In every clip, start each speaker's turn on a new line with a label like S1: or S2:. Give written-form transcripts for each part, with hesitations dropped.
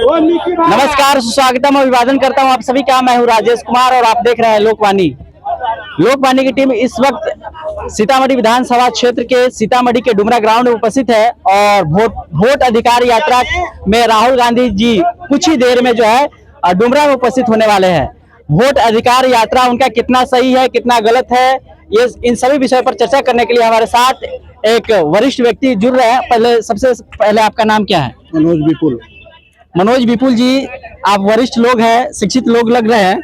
S1: नमस्कार, स्वागतम अभिवादन करता हूं आप सभी का। मैं हूं राजेश कुमार और आप देख रहे हैं लोकवाणी। लोकवाणी की टीम इस वक्त सीतामढ़ी विधानसभा क्षेत्र के सीतामढ़ी के डुमरा ग्राउंड में उपस्थित है और वोट अधिकार यात्रा में राहुल गांधी जी कुछ ही देर में जो है डुमरा में उपस्थित होने वाले हैं। वोट अधिकार यात्रा उनका कितना सही है, कितना गलत है, ये इन सभी विषय पर चर्चा करने के लिए हमारे साथ एक वरिष्ठ व्यक्ति जुड़ रहे हैं। सबसे पहले आपका नाम क्या है?
S2: मनोज विपुल।
S1: मनोज विपुल जी, आप वरिष्ठ लोग हैं, शिक्षित लोग लग रहे हैं।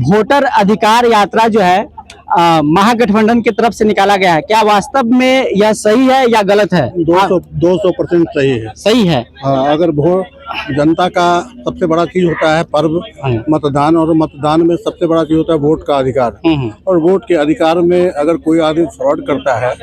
S1: वोटर अधिकार यात्रा जो है महागठबंधन की तरफ से निकाला गया है, क्या वास्तव में यह सही है या गलत है?
S2: 200% सही है।
S1: सही है।
S2: अगर वोट जनता का सबसे बड़ा चीज होता है पर्व मतदान, और मतदान में सबसे बड़ा चीज होता है वोट का अधिकार। और वोट के अधिकार में अगर कोई आदमी फ्रॉड करता है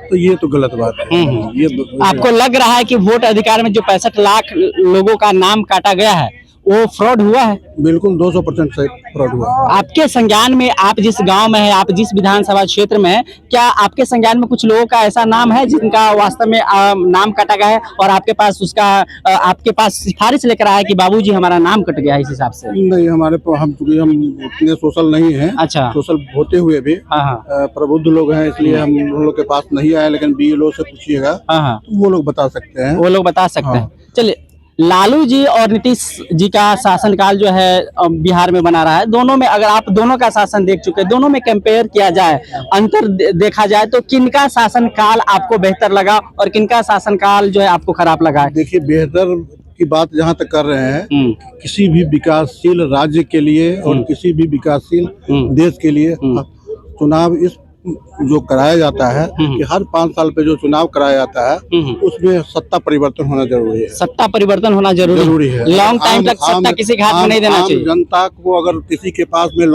S2: तो ये तो गलत बात है। ये
S1: आपको लग रहा है कि वोट अधिकार में जो 65 लाख लोगों का नाम काटा गया है वो फ्रॉड हुआ है?
S2: बिल्कुल 200% सही फ्रॉड हुआ है।
S1: आपके संज्ञान में, आप जिस गांव में है, आप जिस विधानसभा क्षेत्र में है, क्या आपके संज्ञान में कुछ लोगों का ऐसा नाम है जिनका वास्तव में नाम काटा गया है और आपके पास सिफारिश लेकर आया कि बाबूजी हमारा नाम कट गया है इस हिसाब से?
S2: नहीं, हमारे हम उतने सोशल नहीं है।
S1: अच्छा।
S2: सोशल होते हुए भी प्रबुद्ध लोग हैं, इसलिए हम लोग के पास नहीं आए, लेकिन BLO से पूछिएगा तो वो लोग बता सकते हैं।
S1: वो लोग बता सकते हैं। चलिए, लालू जी और नीतीश जी का शासनकाल जो है बिहार में बना रहा है, दोनों में अगर आप दोनों का शासन देख चुके हैं, दोनों में कंपेयर किया जाए, अंतर देखा जाए तो किनका शासनकाल आपको बेहतर लगा और किनका शासनकाल जो है आपको खराब लगा?
S2: देखिए, बेहतर की बात जहाँ तक कर रहे हैं, किसी भी विकासशील राज्य के लिए और किसी भी विकासशील देश के लिए चुनाव इस जो कराया जाता है कि हर 5 साल पे जो चुनाव कराया जाता है उसमें सत्ता परिवर्तन होना जरूरी है।
S1: सत्ता परिवर्तन होना जरूरी है। लॉन्ग टाइम तक सत्ता किसी के हाथ में नहीं देना चाहिए।
S2: जनता को अगर किसी के पास में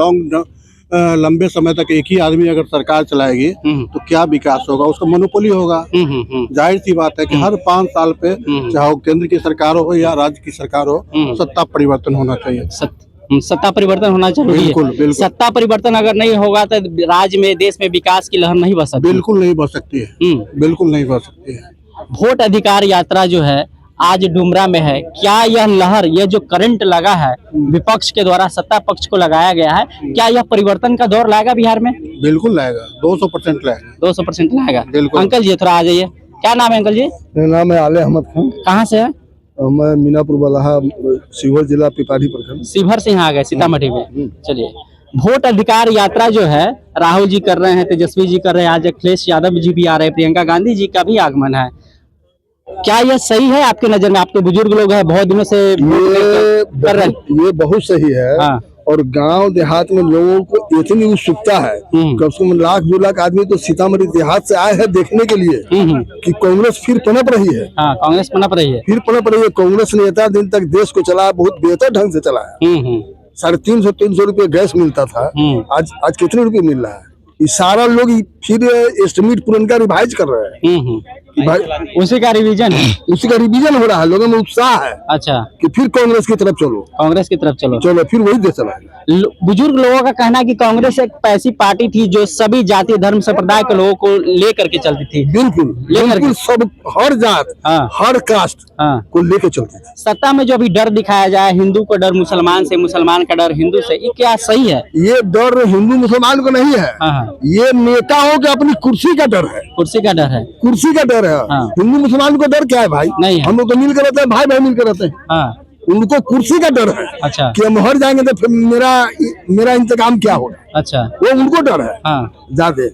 S2: लंबे समय तक एक ही आदमी अगर सरकार चलाएगी तो क्या विकास होगा? उसका मोनोपोली होगा। जाहिर सी बात है कि हर 5 साल पे, चाहे वो केंद्र की सरकार हो या राज्य की सरकार हो, सत्ता परिवर्तन होना चाहिए।
S1: सत्ता परिवर्तन होना जरूरी है।
S2: बिल्कुल।
S1: सत्ता परिवर्तन अगर नहीं होगा तो राज्य में, देश में विकास की लहर नहीं बह सकती।
S2: बिल्कुल नहीं बह सकती है। बिल्कुल नहीं बह सकती है।
S1: वोट अधिकार यात्रा जो है आज डुमरा में है, क्या यह लहर, यह जो करंट लगा है विपक्ष के द्वारा सत्ता पक्ष को लगाया गया है, क्या यह परिवर्तन का दौर लाएगा बिहार में?
S2: बिल्कुल लाएगा, 200% लाएगा।
S1: 200% लाएगा।
S2: बिल्कुल।
S1: अंकल जी थोड़ा आ जाइए। क्या नाम है अंकल जी?
S2: मेरा नाम है आले अहमद खान।
S1: कहाँ से है?
S2: मैं मीनापुर बलहा, शिवहर जिला, पिपाड़ी प्रखंड।
S1: शिवहर से यहाँ आ गए सीतामढ़ी में। चलिए, वोट अधिकार यात्रा जो है राहुल जी कर रहे हैं, तेजस्वी जी कर रहे हैं, आज अखिलेश यादव जी भी आ रहे हैं, प्रियंका गांधी जी का भी आगमन है। क्या यह सही है आपके नजर में? आपके बुजुर्ग लोग हैं, बहुत दिनों से कर रहे हैं।
S2: ये बहुत सही है। और गांव देहात में लोगों को इतनी उत्सुकता है, कम से कम 1 लाख 2 लाख आदमी तो सीतामढ़ी देहात से आए हैं देखने के लिए कि कांग्रेस फिर पनप रही है।
S1: कांग्रेस पनप रही है,
S2: फिर पनप रही है। कांग्रेस ने इतना दिन तक देश को चलाया, बहुत बेहतर ढंग से चलाया। 350-300 रुपये गैस मिलता था, आज कितने रुपए मिल रहा है? ये सारा लोग फिर एस्टिमेट पुरनका रिवाइज कर रहे हैं।
S1: उसी का रिवीजन
S2: हो रहा है। लोगों में उत्साह है।
S1: अच्छा, कि
S2: फिर कांग्रेस की तरफ चलो, फिर वही देश चलाएगा।
S1: बुजुर्ग लोगों का कहना है कि कांग्रेस एक ऐसी पार्टी थी जो सभी जाति धर्म संप्रदाय के लोगों को लेकर के चलती थी।
S2: बिल्कुल सब, हर जात, हर कास्ट को लेकर चलती थी।
S1: सत्ता में जो अभी डर दिखाया जाए, हिंदू को डर मुसलमान से, मुसलमान का डर हिंदू से, ये क्या सही है?
S2: ये डर हिंदू मुसलमान को नहीं है। ये नेताओं के अपनी कुर्सी का डर है।
S1: कुर्सी का डर है।
S2: हिंदू मुसलमान को डर क्या है भाई?
S1: नहीं है।
S2: हम लोग तो मिलकर रहते हैं, भाई मिलकर रहते हैं। उनको कुर्सी का डर है।
S1: अच्छा। कि
S2: हम हर जाएंगे तो फिर मेरा इंतकाम क्या होगा?
S1: अच्छा, वो
S2: उनको डर है ज्यादा।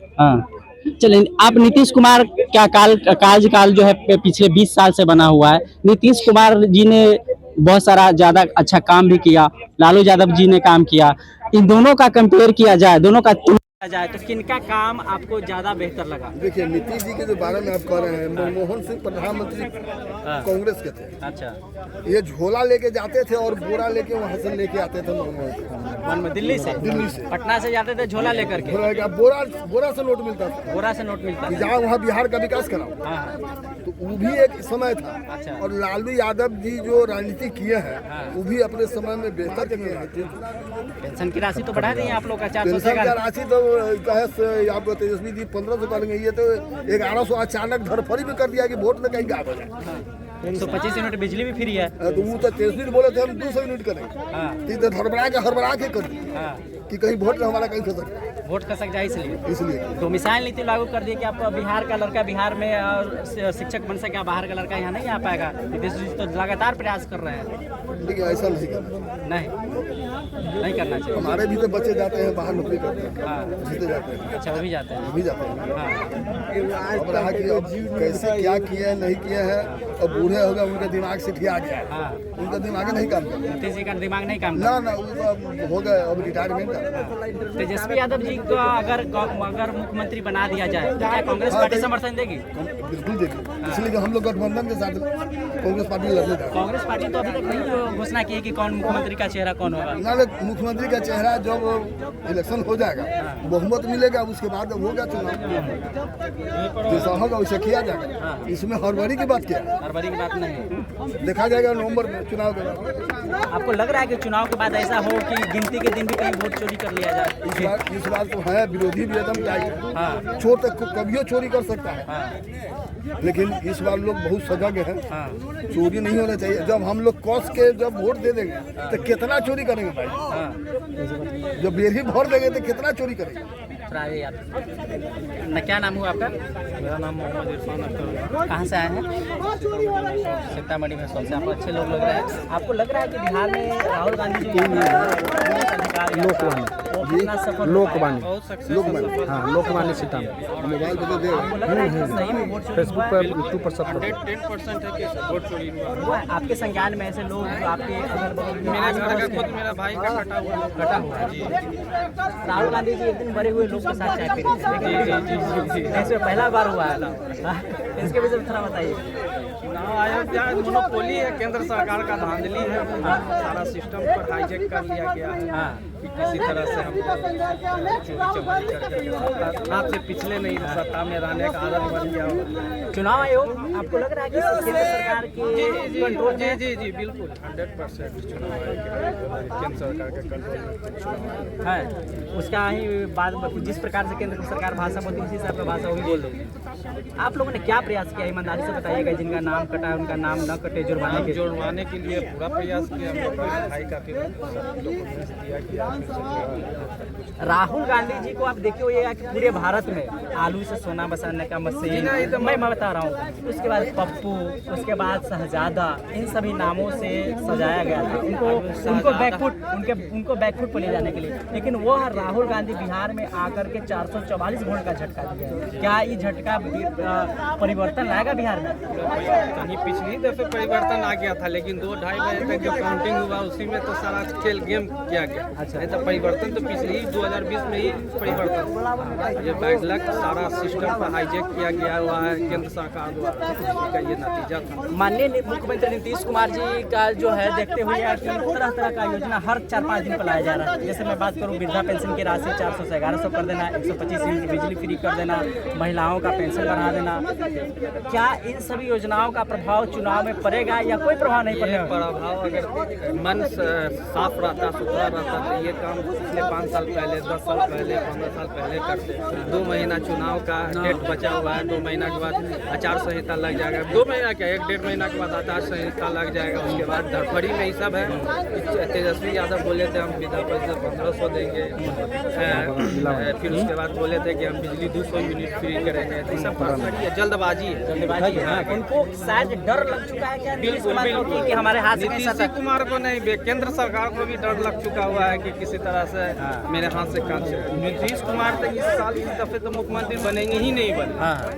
S1: चलिए, आप नीतीश कुमार क्या कार्यकाल जो है पिछले 20 साल से बना हुआ है, नीतीश कुमार जी ने बहुत सारा ज्यादा अच्छा काम भी किया, लालू यादव जी ने काम किया, इन दोनों का कंपेयर किया जाए, दोनों का जाए तो किनका काम आपको ज्यादा बेहतर लगा?
S2: देखिए, नीतीश जी के जो बारे में आप कह रहे हैं, मनमोहन सिंह प्रधानमंत्री कांग्रेस के थे। अच्छा। ये झोला लेके जाते थे और बोरा लेके वहाँ से लेके आते थे मनमोहन,
S1: दिल्ली से पटना से जाते थे झोला लेकर के।
S2: बोरा से नोट मिलता था। जहाँ वहाँ बिहार का विकास कराओ, तो वो भी एक समय था। अच्छा। और लालू यादव जी जो राजनीति किए हैं, वो भी अपने समय में बेहतर किए हैं।
S1: पेंशन की राशि तो बढ़ा दी है आप लोग का, 400
S2: का राशि तो आपको तेजस्वी जी 1500 करेंगे, ये तो 1100 अचानक धरफड़ी भी कर दिया कि वोट में कहीं गायब हो जाए।
S1: 125 यूनिट बिजली भी फ्री है।
S3: तो वो तो 23 बोले थे हम 200 यूनिट करेंगे।
S1: हाँ
S3: तो हड़बड़ा के कर
S1: हाँ
S3: कि कहीं वोट में हमारा कहीं खसक,
S1: वोट खसक जाए
S3: इसलिए
S1: तो मिसाइल नीति लागू कर दी कि आप बिहार का लड़का बिहार में शिक्षक बन सके, बाहर का लड़का यहाँ नहीं आ पाएगा। नीतीश जी तो लगातार प्रयास कर रहे हैं।
S3: लेकिन ऐसा नहीं करना,
S1: नहीं करना चाहिए।
S3: हमारे भी तो बच्चे जाते हैं बाहर नौकरी करते हैं,
S1: हाँ
S3: जीते जाते हैं,
S1: अच्छा वो भी जाते हैं।
S3: भी जाते हैं।
S1: हाँ
S3: अब रहा कि अब कैसे क्या किए हैं नहीं किए हैं, और बूढ़े हो गए उनका दिमाग सिठिया गया है,
S1: हाँ
S3: उनका दिमाग नहीं काम करता।
S1: नीतीश जी का दिमाग नहीं काम
S3: ना ना वो अब हो गए, अब रिटायरमेंट है।
S1: तेजस्वी यादव जी को अगर मुख्यमंत्री बना दिया जाए तो क्या कांग्रेस पार्टी समर्थन देगी?
S3: बिल्कुल देखिए, इसलिए हम लोग गठबंधन के साथ कांग्रेस पार्टी लड़ने जा रहे हैं।
S1: कांग्रेस पार्टी तो अभी तक नहीं घोषणा की है कि कौन मुख्यमंत्री का चेहरा कौन होगा।
S3: ना मुख्यमंत्री का चेहरा जब इलेक्शन हो जाएगा, बहुमत मिलेगा, उसके बाद होगा चुनाव, जैसा होगा वैसे किया जाएगा। इसमें हड़बड़ी की बात क्या है?
S1: फरवरी की बात नहीं है,
S3: देखा जाएगा नवंबर में चुनाव के बाद।
S1: आपको लग रहा है कि चुनाव के बाद ऐसा हो कि गिनती के दिन भी कहीं वोट चोरी कर लिया जाए?
S3: इस बार तो है, विरोधी भी एकदम टाइट,
S1: हाँ
S3: चोर तक कभी चोरी कर सकता है,
S1: हाँ
S3: लेकिन इस बार लोग बहुत सजग हैं,
S1: हाँ
S3: चोरी नहीं होना चाहिए। जब हम लोग कस के जब वोट दे देंगे तो कितना चोरी करेंगे भाई?
S1: हाँ
S3: जब बेर ही भर देंगे तो कितना चोरी करेंगे?
S1: थोड़ा आइए यार ना, क्या नाम हुआ आपका?
S4: मेरा नाम मोहम्मद इरफान अख्तर।
S1: कहाँ से आए हैं? सीतामढ़ी में। सबसे आप अच्छे लोग लग रहे हैं। आपको लग रहा है कि बिहार में राहुल गांधी जो
S5: लोकवाणी
S4: बहुत सक्सेसफुल,
S5: हाँ लोकवाणी सीतामढ़ी
S3: मोबाइल पे तो दे
S1: आपको लग रहा है कि सही में वोट चोरी
S5: फेसबुक
S1: हुआ है?
S5: पर यूट्यूब पर सब
S4: 10% है कि वोट चोरी हुआ।
S1: हुआ है? आपके संज्ञान में ऐसे लोग जो आपके अगल बगल में
S4: मेरे घर का खुद मेरा भाई का कटा हुआ है। जी
S1: राहुल गांधी जी एक दिन बड़े हुए लोग के साथ चाय पी रहे थे, ऐसे पहला बार हुआ है। हाँ, इसके विषय में थोड़ा बताइए।
S4: चुनाव आयोग क्या मोनोपोली है, केंद्र सरकार का धांधली है, सारा सिस्टम पर हाईजैक कर लिया गया है।
S1: हाँ
S4: कि किसी तरह से हम चोरी चमारी करके हाथ से पिछले नहीं सत्ता में रहने का आदत बन गया हो।
S1: चुनाव आयोग आपको लग रहा है कि केंद्र सरकार के कंट्रोल में?
S4: जी बिल्कुल 100% चुनाव आयोग केंद्र सरकार के कंट्रोल में चुनाव आयोग
S1: है। उसका ही बात जिस प्रकार से केंद्र सरकार भाषा बोलती है उसी हिसाब से भाषा वही बोल रही है। आप लोगों ने क्या प्रयास किया, ईमानदारी से बताइएगा, जिनका नाम कटा है उनका नाम न कटे, जुर्माने के?
S4: जोड़वाने के लिए पूरा प्रयास किया, हम लोग भाई का फिर सब डॉक्यूमेंट्स दिया गया।
S1: राहुल गांधी जी को आप देखे हुए कि पूरे भारत में आलू से सोना बसाने का मशीन, मैं बता रहा हूँ, उसके बाद पप्पू, उसके बाद शहजादा, इन सभी नामों से सजाया गया था उनको बैकफुट पर ले जाने के लिए। लेकिन वो राहुल गांधी बिहार में आकर के 444 वोट का झटका दिया है। क्या ये झटका परिवर्तन लाएगा बिहार में?
S4: कहीं पिछली दफे परिवर्तन आ गया था, लेकिन 2-2.5 बजे तक जो काउंटिंग हुआ उसी में तो सारा खेल गेम किया गया।
S1: अच्छा।
S4: नहीं तो परिवर्तन तो पिछले ही 2020 में ही परिवर्तन, ये बैड लक सारा सिस्टम पर हाईजैक किया गया हुआ है केंद्र सरकार द्वारा, इसका ये नतीजा था।
S1: माननीय मुख्यमंत्री नीतीश कुमार जी का जो है देखते हुए कि तरह तरह का योजना हर 4-5 दिन पर लाया जा रहा है। जैसे मैं बात करूं, वृद्धा पेंशन की राशि 400 से 1100 कर देना, 125 यूनिट बिजली फ्री कर देना, महिलाओं का पेंशन बढ़ा देना। क्या इन सभी योजनाओं का प्रभाव चुनाव में पड़ेगा या कोई प्रभाव नहीं
S4: ये
S1: पड़ेगा?
S4: प्रभाव अगर मन साफ रहता, सुथरा रहता तो ये काम पिछले 5 साल पहले, 10 साल पहले, 15 साल पहले करते। 2 महीना चुनाव का डेट बचा हुआ है, 2 महीना के बाद आचार संहिता लग जाएगा। 2 महीना क्या, 1-1.5 महीना के बाद आचार संहिता लग जाएगा। उसके बाद धड़फड़ी में ही सब है। तेजस्वी यादव बोले थे हम विधा पैसे 1500 देंगे, फिर उसके बाद बोले थे कि हम बिजली 200 यूनिट फ्री करेंगे। तो सब जल्दबाजी है,
S1: जल्दबाजी है। उनको शायद डर लग चुका है क्या नीतीश कुमार को कि हमारे हाथ में
S4: नीतीश कुमार को नहीं, केंद्र सरकार को भी डर लग चुका हुआ है कि किसी तरह से मेरे हाथ से काम चले। नीतीश कुमार तो इस साल इस दफे तो मुख्यमंत्री बनेंगे ही नहीं बने,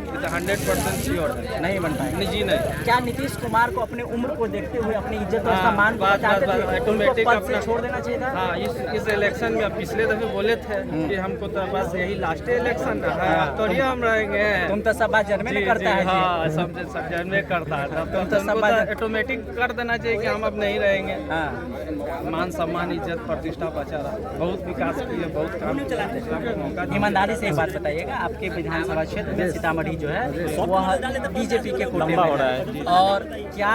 S4: ये तो 100% श्योर है,
S1: नहीं बन पाएगा।
S4: जी नहीं।
S1: क्या नीतीश कुमार को अपने उम्र को देखते हुए अपनी इज्जत और सम्मान को
S4: बात
S1: बचाते थे?
S4: ऑटोमेटिक
S1: उनको पद से छोड़ देना चाहिए था।
S4: हाँ, इस इलेक्शन में पिछले दफे बोले थे कि हमको तो बस यही लास्ट इलेक्शन है, थोड़ी हम रहेंगे।
S1: तुम तो सब बात जन्मे में करता है।
S4: हाँ, सब जन में करता है, तब तो सब ऑटोमेटिक कर देना चाहिए कि हम अब नहीं रहेंगे। मान सम्मान इज्जत प्रतिष्ठा बचा रहा, बहुत विकास विकास किए, बहुत काम मौका दिया।
S1: ईमानदारी से एक बात बताइएगा, आपके विधानसभा क्षेत्र में सीतामढ़ी जो है वह बीजेपी के कोटे में है, और क्या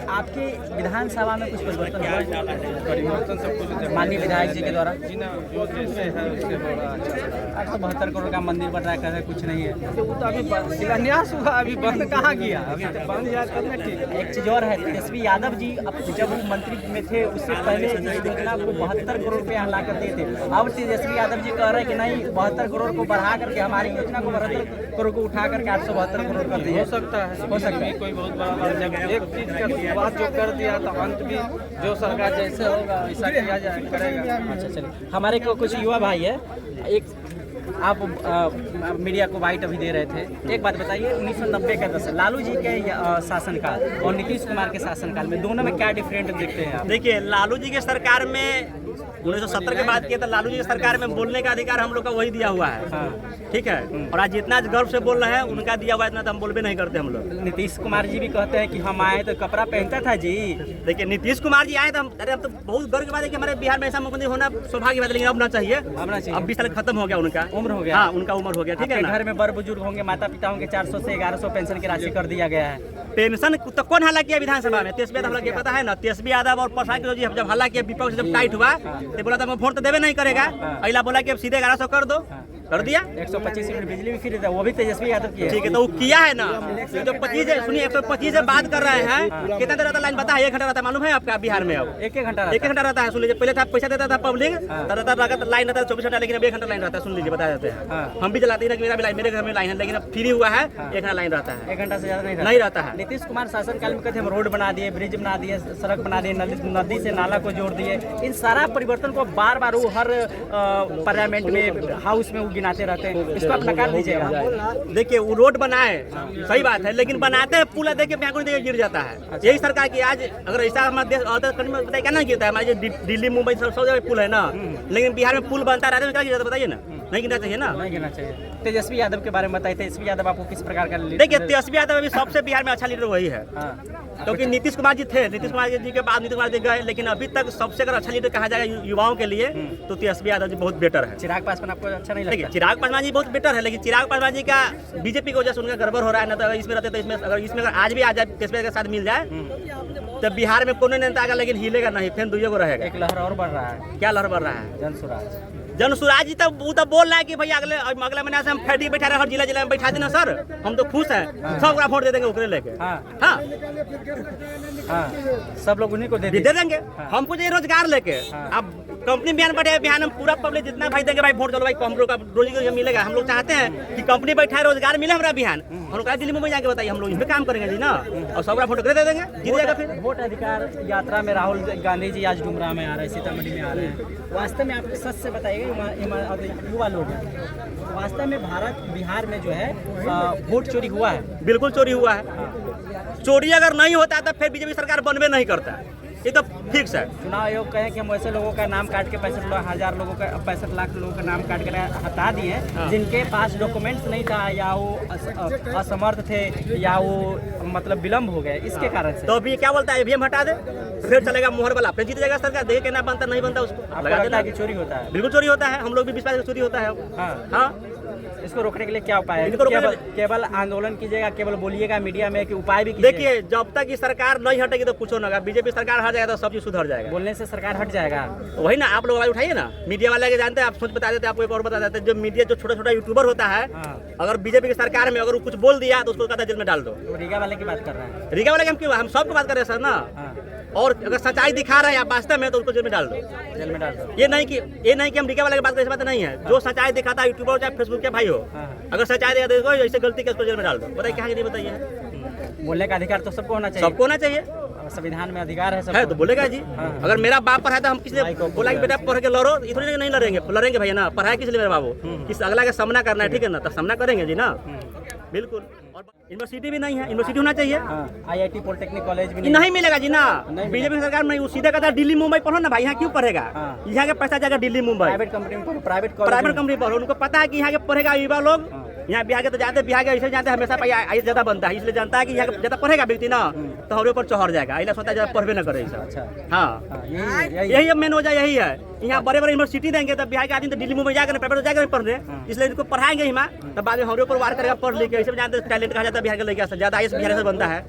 S1: आपके विधानसभा में कुछ परिवर्तन हुआ है?
S4: परिवर्तन सब कुछ
S1: माननीय विधायक जी के द्वारा
S4: जी ना, जो जैसे है उससे हो रहा है।
S1: 872 करोड़ का मंदिर बन रहा है, कह रहे कुछ नहीं है।
S4: तो वो तो अभी शिलान्यास हुआ, अभी बंद कहाँ गया, अभी तो बंद गया तब में ठीक है।
S1: एक चीज और है, तेजस्वी यादव जी अब जब वो मंत्री में थे उससे पहले इस योजना को 72 करोड़ रुपया ला कर दिए थे। अब तेजस्वी यादव जी कह रहे हैं कि नहीं, 72 करोड़ को बढ़ा करके हमारी योजना को 72 करोड़ को उठा करके 872 करोड़ कर दिए।
S4: हो सकता है,
S1: हो सकता है।
S4: कोई बहुत बड़ा बात, जब एक चीज का शुरुआत जो कर दिया तो अंत भी जो सरकार जैसे होगा वैसा किया जाए करेगा।
S1: अच्छा चलिए, हमारे को कुछ युवा भाई है, एक आप मीडिया को वाइट अभी दे रहे थे, एक बात बताइए, 1990 का दशक लालू जी के शासनकाल और नीतीश कुमार के शासनकाल में दोनों में क्या डिफरेंट देखते हैं आप?
S6: देखिए, लालू जी के सरकार में 1970 के बाद किया था, लालू जी की सरकार में बोलने का अधिकार हम लोग का वही दिया हुआ है, ठीक है। और आज जितना गर्व से बोल रहे हैं उनका दिया हुआ है, इतना तो हम बोलबे नहीं करते हम लोग।
S1: नीतीश कुमार जी भी कहते हैं कि हम आए तो कपड़ा पहनता था जी।
S6: देखिए, नीतीश कुमार जी आए तो हम, अरे अब तो बहुत गर्व की बात है कि हमारे बिहार में ऐसा मुख्यमंत्री होना सौभाग्य की बात है, लेकिन अब ना चाहिए, अब 20 साल खत्म हो गया उनका
S1: उम्र हो गया।
S6: हाँ, उनका उम्र हो गया, ठीक है ना।
S1: घर में बड़ बुजुर्ग होंगे, माता पिता होंगे, 400 से 1100 पेंशन की राशि कर दिया गया है।
S6: पेंशन तो कौन हल्ला किया विधानसभा में? तेजस्वी यादव के पता है ना, तेजस्वी यादव और प्रसाद जी जब हल्ला किया, विपक्ष जब टाइट हुआ तो बोला था मैं वोट तो देवे नहीं करेगा, अगला बोला कि अब सीधे 1100 कर दो, कर दिया।
S1: 125 यूनिट बिजली भी फ्री था, वो भी तेजस्वी यादव की है।
S6: ठीक है, तो वो किया है ना। जो 25 सुनिए, 125 से बात कर रहे हैं, कितना देर रहता लाइन पता है? 1 घंटा रहता, मालूम है आपका बिहार में? अब
S1: 1 घंटा
S6: 1 घंटा रहता है। सुन लीजिए, पहले था पैसा देता था पब्लिक, लाइन रहता है 24 घंटा, लेकिन अब 1 घंटा लाइन रहता है। सुन लीजिए, बता देते हैं, हम भी चलाते हैं, मेरा भी लाइन, मेरे घर में लाइन है, लेकिन अब फ्री हुआ है, 1 घंटा लाइन रहता है,
S1: 1 घंटा से ज्यादा
S6: नहीं रहता है।
S1: नीतीश कुमार शासनकाल में कहते हम रोड बना दिए, ब्रिज बना दिए, सड़क बना दिए, नदी से नाला को जोड़ दिए। इन सारा परिवर्तन को बार बार वो हर पार्लियामेंट में, हाउस में वो गिनाते रहते हैं, इसको आप नकार दीजिएगा।
S6: देखिए, वो रोड बनाए, सही बात है, लेकिन बनाते हैं पुल देखिए बैंकों देखिए गिर जाता है। यही सरकार की आज अगर ऐसा हमारे देश और कंट्री में बताइए क्या ना गिरता है? हमारे दिल्ली मुंबई सब जगह पुल है ना, लेकिन बिहार में पुल बनता रहता है, क्या गिर जाता बताइए ना? नहीं गिरना चाहिए ना,
S1: नहीं गिरना चाहिए। तेजस्वी यादव के बारे में बताइए, तेजस्वी यादव आपको किस प्रकार का?
S6: देखिए, तेजस्वी यादव अभी सबसे बिहार में अच्छा लीडर वही है, क्योंकि नीतीश कुमार जी थे, नीतीश कुमार जी के बाद नीतीश कुमार जी गए, लेकिन अभी तक सबसे अगर अच्छा लीडर कहा जाएगा युवाओं के लिए तो तेजस्वी यादव जी बहुत बेटर है।
S1: चिराग पासवान आपको अच्छा नहीं
S6: देखिए,
S1: लगता?
S6: चिराग पासवान जी बहुत बेटर है, लेकिन चिराग पासवान जी का बीजेपी की वजह से उनका गड़बड़ हो रहा है ना। तो अगर इसमें रहते तो इसमें अगर आज भी आ जाए, तेजस्वी के साथ मिल जाए तो बिहार में कोई नेता आएगा, लेकिन हिलेगा नहीं, फिर दुइयो को रहेगा।
S1: एक लहर और बढ़ रहा है।
S6: क्या लहर बढ़ रहा है?
S1: जनसुराज
S6: जी तो वो तो बोल रहा है कि भाई अगले महीने से हम फैडी बैठा रहे, हर जिला में बैठा देना सर, हम तो खुश हैं, सब वोट दे देंगे ओकरे लेके। हाँ,
S1: सब लोग उन्हीं को दे
S6: देंगे, हमको चाहिए रोजगार लेके। अब कंपनी बिहार बैठे, बिहार में पूरा पब्लिक जितना भाई देंगे भाई वोट, चलो भाई हम लोग का रोजगार मिलेगा। हम लोग चाहते हैं कि कंपनी बैठा रोजगार मिले हमारा बिहार। हम लोग दिल्ली मुंबई जाके बताइए, हम लोग इसमें काम करेंगे जी ना, और सब वोट दे देंगे, जीत जाएगा। फिर
S1: वोट अधिकार यात्रा में राहुल गांधी जी आज डुमरा में आ रहे हैं, सीतामढ़ी में आ रहे हैं। वास्तव में आप सच से बताइएगा, युवा लोग हैं, वास्तव में बिहार में जो है वोट चोरी हुआ है?
S6: बिल्कुल चोरी हुआ है। चोरी अगर नहीं होता तो फिर बीजेपी सरकार बनवे नहीं करता, ये तो फिक्स है।
S1: चुनाव आयोग कहे कि हम ऐसे लोगों का नाम काट के 65 लोगों का 65 लाख लोगों का नाम काट कर हटा दिए, जिनके पास डॉक्यूमेंट्स नहीं था, या वो असमर्थ थे, या वो मतलब विलम्ब हो गए, इसके कारण से।
S6: तो अभी क्या बोलता है, हम हटा दे, फिर चलेगा मोहर वाला, फिर जीत जाएगा सरकार। देखे के ना बनता नहीं बनता उसको लगा देना
S1: कि चोरी होता है।
S6: बिल्कुल चोरी होता है, हम लोग भी विश्वास चोरी होता है। हाँ,
S1: इसको रोकने के लिए क्या उपाय है? केवल आंदोलन कीजिएगा, केवल बोलिएगा मीडिया में, कि उपाय भी कीजिए?
S6: देखिए, जब तक ये सरकार नहीं हटेगी तो कुछ होगा। बीजेपी सरकार हट जाएगा तो सब चीज सुधर जाएगा।
S1: बोलने से सरकार हट जाएगा?
S6: वही ना, आप लोग आवाज उठाइए ना, मीडिया वाले के जानते हैं, आप सोच बता देते, आपको एक और बता देते हैं, जो मीडिया जो छोटा छोटा यूट्यूबर होता है, अगर बीजेपी की सरकार में अगर वो कुछ बोल दिया तो उसको कहता है जेल में डाल दो।
S1: रीगा वाले की बात कर रहे हैं?
S6: रीगा वाले हम सबको बात कर रहे हैं सर ना। और अगर सच्चाई दिखा रहे हैं आप वास्तव में, तो उसको जेल में डाल दो, जेल में डाल दो। ये नहीं कि हम रीगा वाले की बात करें, बात नहीं है। जो सच्चाई दिखाता है, यूट्यूबर चाहे फेसबुक के भाई हो, अगर सच्चाई दिखाते हो ऐसे गलती के उसको जेल में डाल दो। बताइए क्या नहीं बताइए?
S1: बोलने का अधिकार तो सबको होना चाहिए,
S6: सबको होना चाहिए,
S1: संविधान में अधिकार है, सब
S6: है तो बोलेगा जी। अगर मेरा बाप पढ़ा था, हम किसी बोला कि बेटा पढ़ के लड़ो, इतने नहीं लड़ेंगे भैया ना, पढ़ाई किस लिए मेरे बाबू, किस अगला का सामना करना है, ठीक है ना, तो सामना करेंगे जी ना, बिल्कुल। और यूनिवर्सिटी भी नहीं है, यूनिवर्सिटी होना चाहिए।
S1: IIT पॉलिटेक्निक कॉलेज भी
S6: नहीं मिलेगा जी ना, बीजेपी सरकार में सीधे कहता है दिल्ली मुंबई पढ़ो ना भाई, यहाँ क्यों पढ़ेगा? यहाँ के पैसा जाएगा दिल्ली मुंबई,
S1: प्राइवेट कंपनी में, प्राइवेट
S6: कंपनी पढ़ो। उनको पता है कि यहाँ के पढ़ेगा युवा लोग यहाँ बिहार के तो जानते हैं, बिहार के ऐसे जानते हैं हमेशा आई ज़्यादा बनता है, इसलिए जानता है कि यहाँ का ज़्यादा पढ़ेगा व्यक्ति ना तो हमारे ऊपर चढ़ जाएगा, इसलिए सोचता है ज़्यादा पढ़वे ना करे ऐसा। हाँ यही मेन वजह यही है। यहाँ बड़े बड़े यूनिवर्सिटी देंगे तो बिहार के आदमी तो दिल्ली मुंबई जाकर प्राइवेट जाकर पढ़ रहे, इसलिए इनको पढ़ाएंगे ही माँ, तब बाद में हमारे ऊपर वार करेगा पढ़ लिख के। ऐसे जानते हैं टैलेंट कहा जाता है बिहार के लड़के ज़्यादा IAS बिहार से बनता है,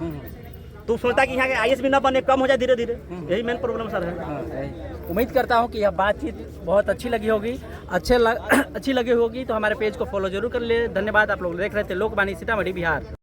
S6: तो सोचता है कि यहाँ के IAS भी ना बने, कम हो जाए धीरे धीरे, यही मेन प्रॉब्लम सर है।
S1: उम्मीद करता हूँ कि यह बातचीत बहुत अच्छी लगी होगी, अच्छी लगी होगी, तो हमारे पेज को फॉलो जरूर कर ले। धन्यवाद। आप लोग देख रहे थे लोकवाणी सीतामढ़ी बिहार।